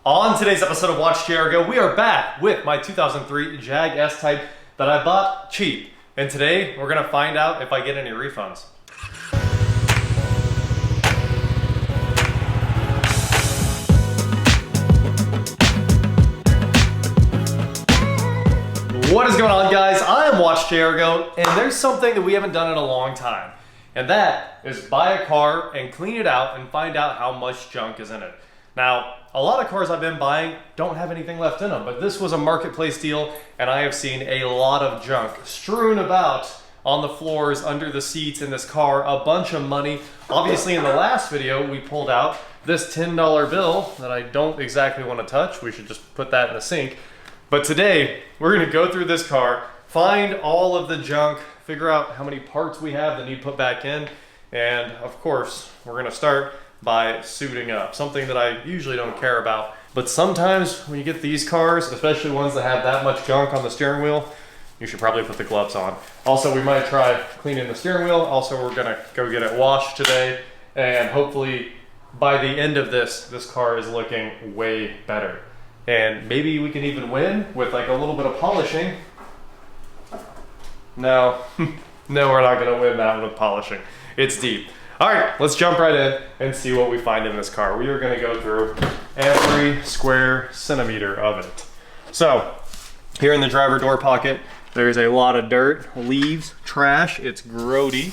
On today's episode of Watch Jericho, we are back with my 2003 Jag S-Type that I bought cheap. And today, we're gonna find out if I get any refunds. What is going on, guys? I am Watch Jericho, and there's something that we haven't done in a long time. And that is buy a car and clean it out and find out how much junk is in it. Now, a lot of cars I've been buying don't have anything left in them, but this was a marketplace deal, and I have seen a lot of junk strewn about on the floors, under the seats in this car, a bunch of money. Obviously, in the last video, we pulled out this $10 bill that I don't exactly want to touch. We should just put that in the sink. But today, we're gonna go through this car, find all of the junk, figure out how many parts we have that need put back in, and of course, we're gonna start by suiting up, something that I usually don't care about. But sometimes when you get these cars, especially ones that have that much junk on the steering wheel, you should probably put the gloves on. Also, we might try cleaning the steering wheel. Also, we're gonna go get it washed today, and hopefully by the end of this car is looking way better. And maybe we can even win with like a little bit of polishing. No, no, we're not gonna win that with polishing. It's deep. All right, let's jump right in and see what we find in this car. We are gonna go through every square centimeter of it. So, here in the driver door pocket, there's a lot of dirt, leaves, trash. It's grody,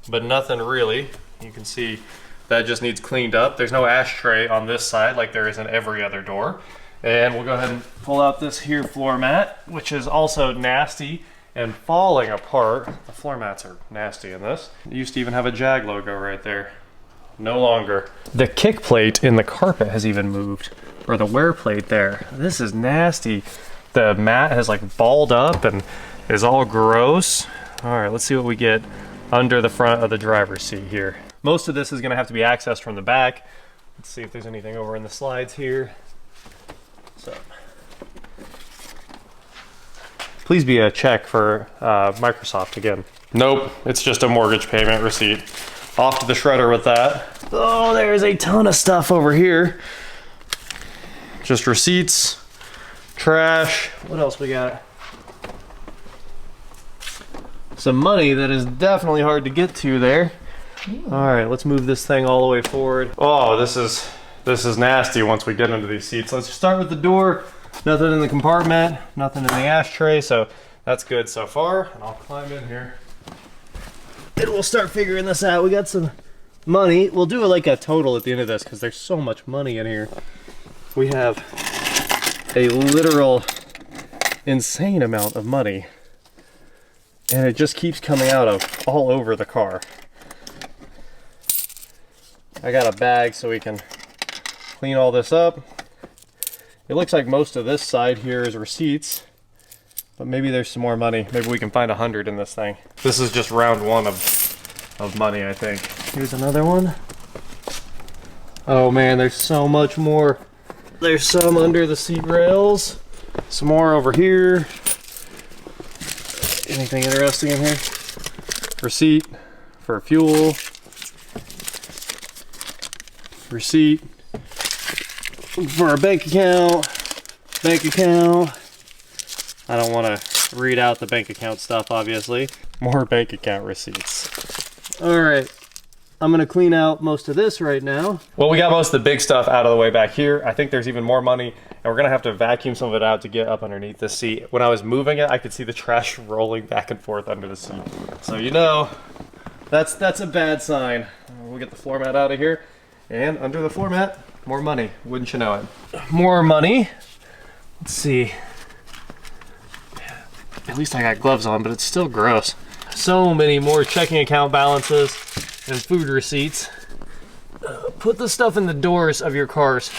but nothing really. You can see that just needs cleaned up. There's no ashtray on this side like there is in every other door. And we'll go ahead and pull out this here floor mat, which is also nasty and falling apart. The floor mats are nasty in this. It used to even have a Jag logo right there. No longer. The kick plate in the carpet has even moved, or the wear plate there. This is nasty. The mat has like balled up and is all gross. All right, let's see what we get under the front of the driver's seat here. Most of this is gonna have to be accessed from the back. Let's see if there's anything over in the slides here. So, please be a check for Microsoft again. Nope, it's just a mortgage payment receipt. Off to the shredder with that. Oh, there's a ton of stuff over here. Just receipts, trash. What else we got? Some money that is definitely hard to get to there. All right, let's move this thing all the way forward. Oh, this is nasty once we get into these seats. Let's start with the door. Nothing in the compartment, nothing in the ashtray, so that's good so far. And I'll climb in here. And we'll start figuring this out. We got some money. We'll do like a total at the end of this because there's so much money in here. We have a literal insane amount of money. And it just keeps coming out of all over the car. I got a bag so we can clean all this up. It looks like most of this side here is receipts, but maybe there's some more money. Maybe we can find 100 in this thing. This is just round one of money, I think. Here's another one. Oh man, there's so much more. There's some under the seat rails. Some more over here. Anything interesting in here? Receipt for fuel. Receipt for a bank account. I don't want to read out the bank account stuff, obviously. More bank account receipts. All right, I'm gonna clean out most of this right now. Well, we got most of the big stuff out of the way back here. I think there's even more money, and we're gonna have to vacuum some of it out to get up underneath the seat. When I was moving it, I could see the trash rolling back and forth under the seat. So you know, that's a bad sign. We'll get the floor mat out of here. And under the floor mat, more money, wouldn't you know it? More money. Let's see. At least I got gloves on, but it's still gross. So many more checking account balances and food receipts. Put the stuff in the doors of your cars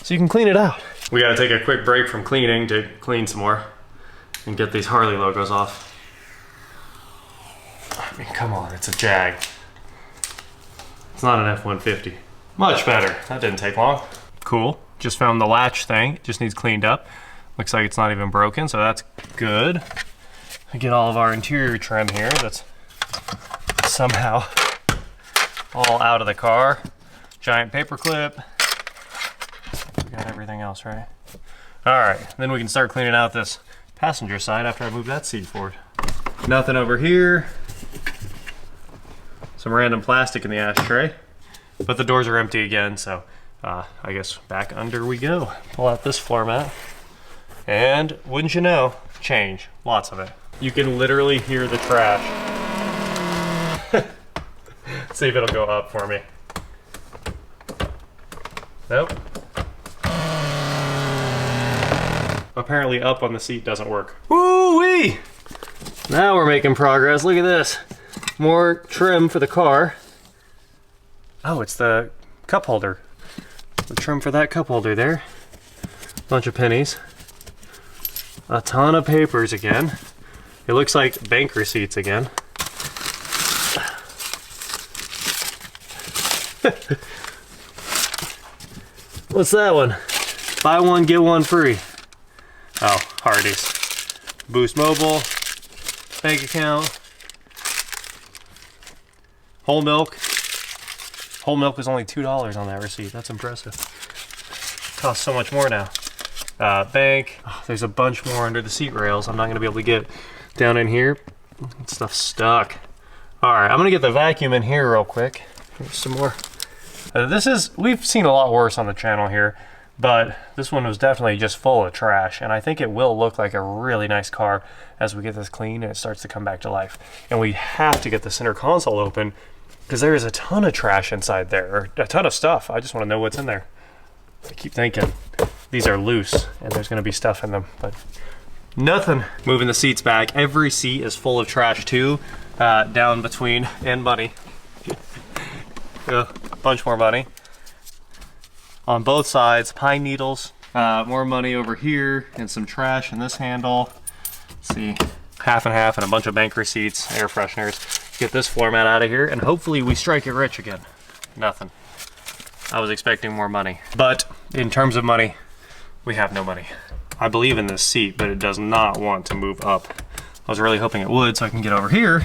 so you can clean it out. We gotta take a quick break from cleaning to clean some more and get these Harley logos off. I mean, come on, it's a Jag. It's not an F-150. Much better. That didn't take long. Cool. Just found the latch thing. It just needs cleaned up. Looks like it's not even broken, so that's good. I get all of our interior trim here that's somehow all out of the car. Giant paper clip. Got everything else, right? All right, then we can start cleaning out this passenger side after I move that seat forward. Nothing over here. Some random plastic in the ashtray, but the doors are empty again, so I guess back under we go. Pull out this floor mat, and wouldn't you know, change, lots of it. You can literally hear the trash. See if it'll go up for me. Nope. Apparently up on the seat doesn't work. Woo-wee! Now we're making progress, look at this. More trim for the car. Oh, it's the cup holder. The trim for that cup holder there. Bunch of pennies. A ton of papers again. It looks like bank receipts again. What's that one? Buy one, get one free. Oh, Hardee's. Boost Mobile. Bank account. Whole milk. Whole milk was only $2 on that receipt. That's impressive. Costs so much more now. Bank. Oh, there's a bunch more under the seat rails. I'm not going to be able to get down in here. That stuff's stuck. All right, I'm going to get the vacuum in here real quick. Here's some more. We've seen a lot worse on the channel here, but this one was definitely just full of trash, and I think it will look like a really nice car as we get this clean and it starts to come back to life. And we have to get the center console open because there is a ton of trash inside there, or a ton of stuff. I just want to know what's in there. I keep thinking these are loose and there's going to be stuff in them, but nothing. Moving the seats back. Every seat is full of trash too, down between, and money. A bunch more money on both sides. Pine needles, more money over here, and some trash in this handle. Let's see, half and half, and a bunch of bank receipts, air fresheners. Get this floor mat out of here, and hopefully we strike it rich again. Nothing. I was expecting more money, but in terms of money, we have no money. I believe in this seat, but it does not want to move up. I was really hoping it would, so I can get over here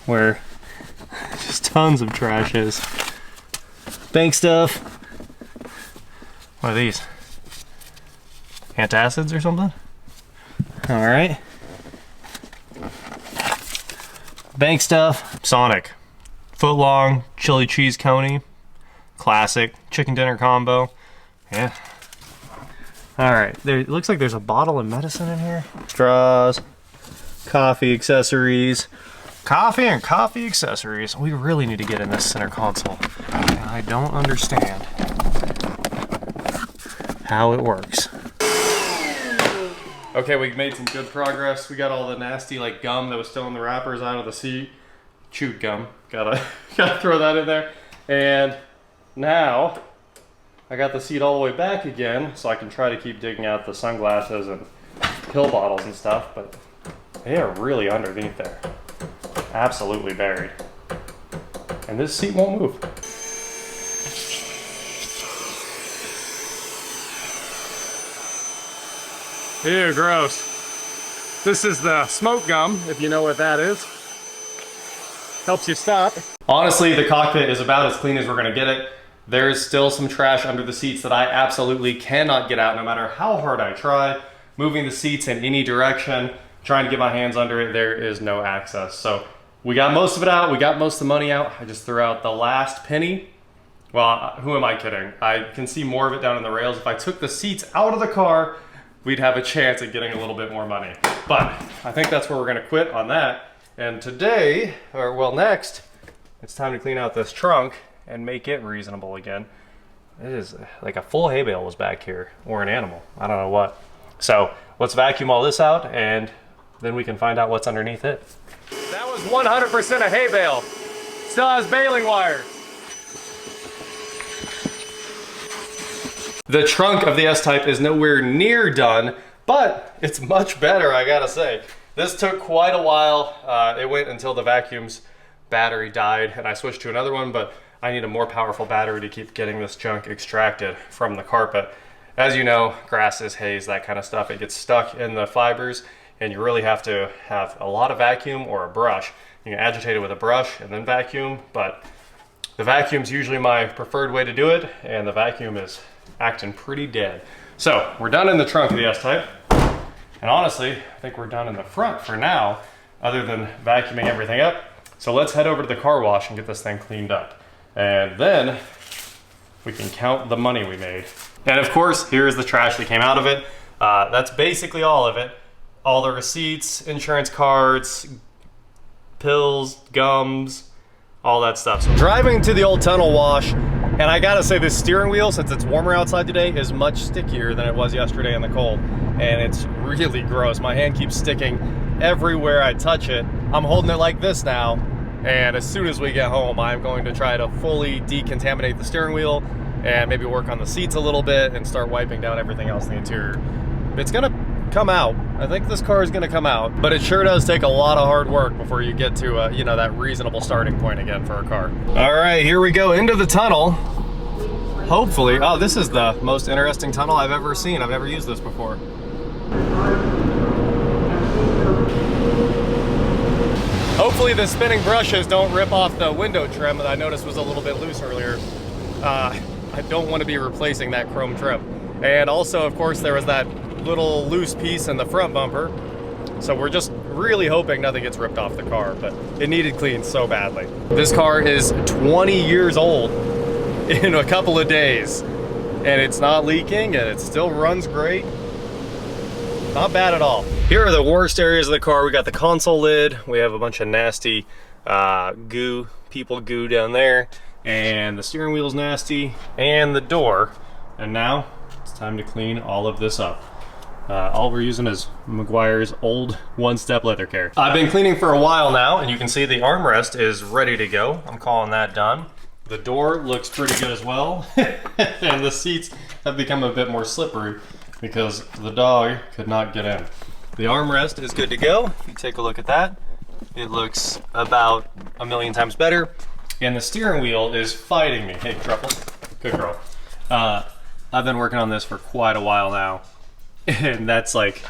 where just tons of trash is. Bank stuff. What are these? Antacids or something? All right. Bank stuff. Sonic. Foot long chili cheese coney. Classic. Chicken dinner combo. Yeah. All right. It looks like there's a bottle of medicine in here. Straws. Coffee accessories. Coffee and coffee accessories. We really need to get in this center console. And I don't understand how it works. Okay, we made some good progress. We got all the nasty like gum that was still in the wrappers out of the seat. Chewed gum. Gotta throw that in there. And now I got the seat all the way back again, so I can try to keep digging out the sunglasses and pill bottles and stuff, but they are really underneath there. Absolutely buried. And this seat won't move. Ew, gross. This is the smoke gum, if you know what that is. Helps you stop. Honestly, the cockpit is about as clean as we're gonna get it. There's still some trash under the seats that I absolutely cannot get out no matter how hard I try. Moving the seats in any direction, trying to get my hands under it, there is no access. So we got most of it out, we got most of the money out. I just threw out the last penny. Well, who am I kidding? I can see more of it down in the rails. If I took the seats out of the car, we'd have a chance at getting a little bit more money. But I think that's where we're gonna quit on that. And today, or well next, it's time to clean out this trunk and make it reasonable again. It is like a full hay bale was back here, or an animal, I don't know what. So let's vacuum all this out and then we can find out what's underneath it. That was 100% a hay bale. Still has baling wire. The trunk of the S-Type is nowhere near done, but it's much better, I gotta say. This took quite a while. It went until the vacuum's battery died and I switched to another one, but I need a more powerful battery to keep getting this junk extracted from the carpet. As you know, grasses, haze, that kind of stuff, it gets stuck in the fibers and you really have to have a lot of vacuum or a brush. You can agitate it with a brush and then vacuum, but the vacuum's usually my preferred way to do it, and the vacuum is acting pretty dead. So we're done in the trunk of the S-Type. And honestly, I think we're done in the front for now, other than vacuuming everything up. So let's head over to the car wash and get this thing cleaned up. And then we can count the money we made. And of course, here's the trash that came out of it. That's basically all of it. All the receipts, insurance cards, pills, gums, all that stuff. So driving to the old tunnel wash, and I gotta say this steering wheel, since it's warmer outside today, is much stickier than it was yesterday in the cold. And it's really gross. My hand keeps sticking everywhere I touch it. I'm holding it like this now, and as soon as we get home, I'm going to try to fully decontaminate the steering wheel and maybe work on the seats a little bit and start wiping down everything else in the interior. It's gonna come out. I think this car is gonna come out, but it sure does take a lot of hard work before you get to, you know, that reasonable starting point again for a car. All right, here we go into the tunnel. Hopefully, oh, this is the most interesting tunnel I've ever seen. I've never used this before. Hopefully the spinning brushes don't rip off the window trim that I noticed was a little bit loose earlier. I don't want to be replacing that chrome trim. And also, of course, there was that little loose piece in the front bumper. So we're just really hoping nothing gets ripped off the car, but it needed cleaned so badly. This car is 20 years old in a couple of days, and it's not leaking, and it still runs great. Not bad at all. Here are the worst areas of the car. We got the console lid. We have a bunch of nasty people goo down there, and the steering wheel's nasty, and the door. And now it's time to clean all of this up. All we're using is Meguiar's old one-step leather care. I've been cleaning for a while now, and you can see the armrest is ready to go. I'm calling that done. The door looks pretty good as well. And the seats have become a bit more slippery because the dog could not get in. The armrest is good to go. If you take a look at that, it looks about a million times better. And the steering wheel is fighting me. Hey, Truffle, good girl. I've been working on this for quite a while now. And that's like,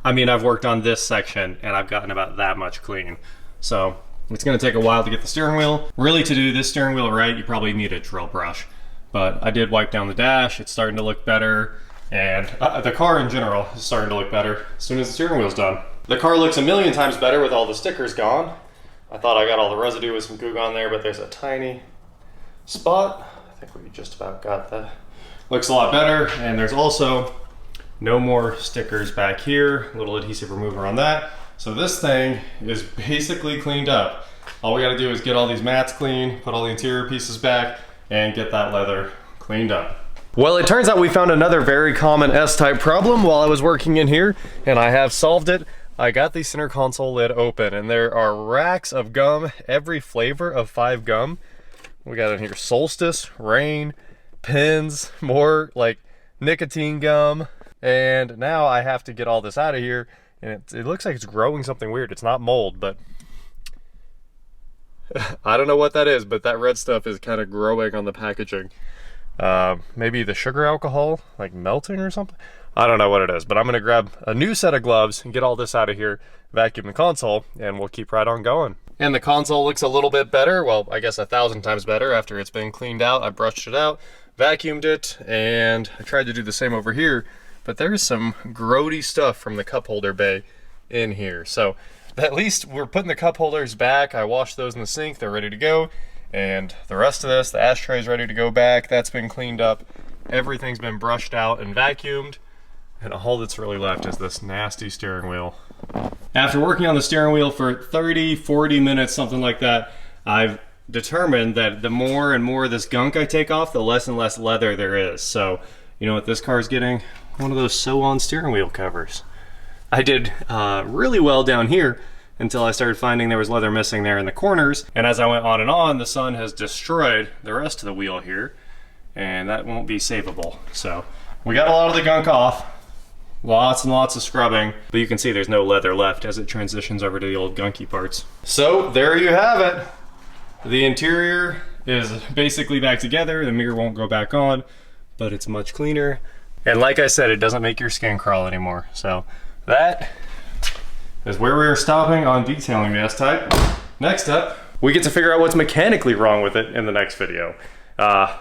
I mean, I've worked on this section and I've gotten about that much clean. So it's gonna take a while to get the steering wheel. Really, to do this steering wheel right, you probably need a drill brush. But I did wipe down the dash. It's starting to look better. And the car in general is starting to look better as soon as the steering wheel's done. The car looks a million times better with all the stickers gone. I thought I got all the residue with some goo on there, but there's a tiny spot. I think we just about got that. Looks a lot better, and there's also no more stickers back here. A little adhesive remover on that. So this thing is basically cleaned up. All we gotta do is get all these mats clean, put all the interior pieces back, and get that leather cleaned up. Well, it turns out we found another very common S-Type problem while I was working in here, and I have solved it. I got the center console lid open, and there are racks of gum, every flavor of 5 gum. We got in here Solstice, Rain, pins, more like nicotine gum, and now I have to get all this out of here, and it looks like it's growing something weird. It's not mold, but I don't know what that is, but that red stuff is kind of growing on the packaging. Maybe the sugar alcohol, like melting or something? I don't know what it is, but I'm gonna grab a new set of gloves and get all this out of here, vacuum the console, and we'll keep right on going. And the console looks a little bit better. Well, I guess 1,000 times better after it's been cleaned out. I brushed it out, vacuumed it, and I tried to do the same over here, but there's some grody stuff from the cup holder bay in here. So at least we're putting the cup holders back. I washed those in the sink, they're ready to go. And the rest of this, the ashtray is ready to go back. That's been cleaned up. Everything's been brushed out and vacuumed. And all that's really left is this nasty steering wheel. After working on the steering wheel for 30, 40 minutes, something like that, I've determined that the more and more of this gunk I take off, the less and less leather there is. So, you know what this car is getting? One of those sew-on steering wheel covers. I did really well down here until I started finding there was leather missing there in the corners. And as I went on, the sun has destroyed the rest of the wheel here, and that won't be savable. So we got a lot of the gunk off, lots and lots of scrubbing, but you can see there's no leather left as it transitions over to the old gunky parts. So there you have it. The interior is basically back together. The mirror won't go back on, but it's much cleaner. And like I said, it doesn't make your skin crawl anymore. So that is where we are stopping on detailing the S-Type. Next up, we get to figure out what's mechanically wrong with it in the next video.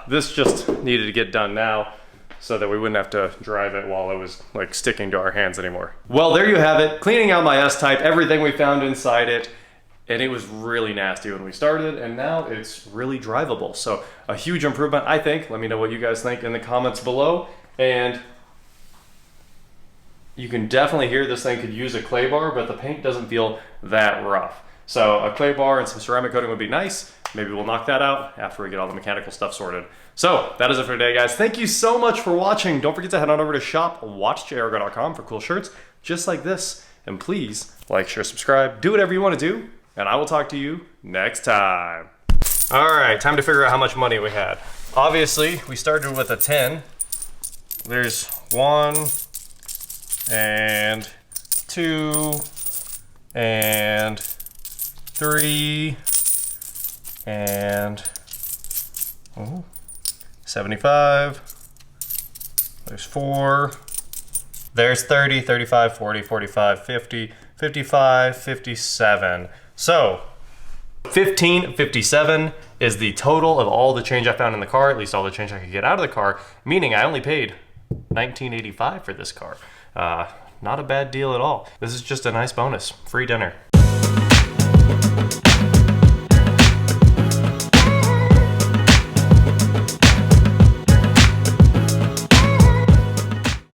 This just needed to get done now. so that we wouldn't have to drive it while it was like sticking to our hands anymore. Well, there you have it. Cleaning out my S-Type, everything we found inside it. And it was really nasty when we started, and now it's really drivable. So a huge improvement, I think. Let me know what you guys think in the comments below. And you can definitely hear this thing could use a clay bar, but the paint doesn't feel that rough. So a clay bar and some ceramic coating would be nice. Maybe we'll knock that out after we get all the mechanical stuff sorted. So that is it for today, guys. Thank you so much for watching. Don't forget to head on over to shop.watchjaguar.com for cool shirts just like this. And please like, share, subscribe, do whatever you want to do. And I will talk to you next time. All right, time to figure out how much money we had. Obviously, we started with a 10. There's 1 and 2 and 3 and 75. There's 4. There's 30, 35, 40, 45, 50, 55, 57. So, 1557 is the total of all the change I found in the car, at least all the change I could get out of the car, meaning I only paid $19.85 for this car. Not a bad deal at all. This is just a nice bonus. Free dinner.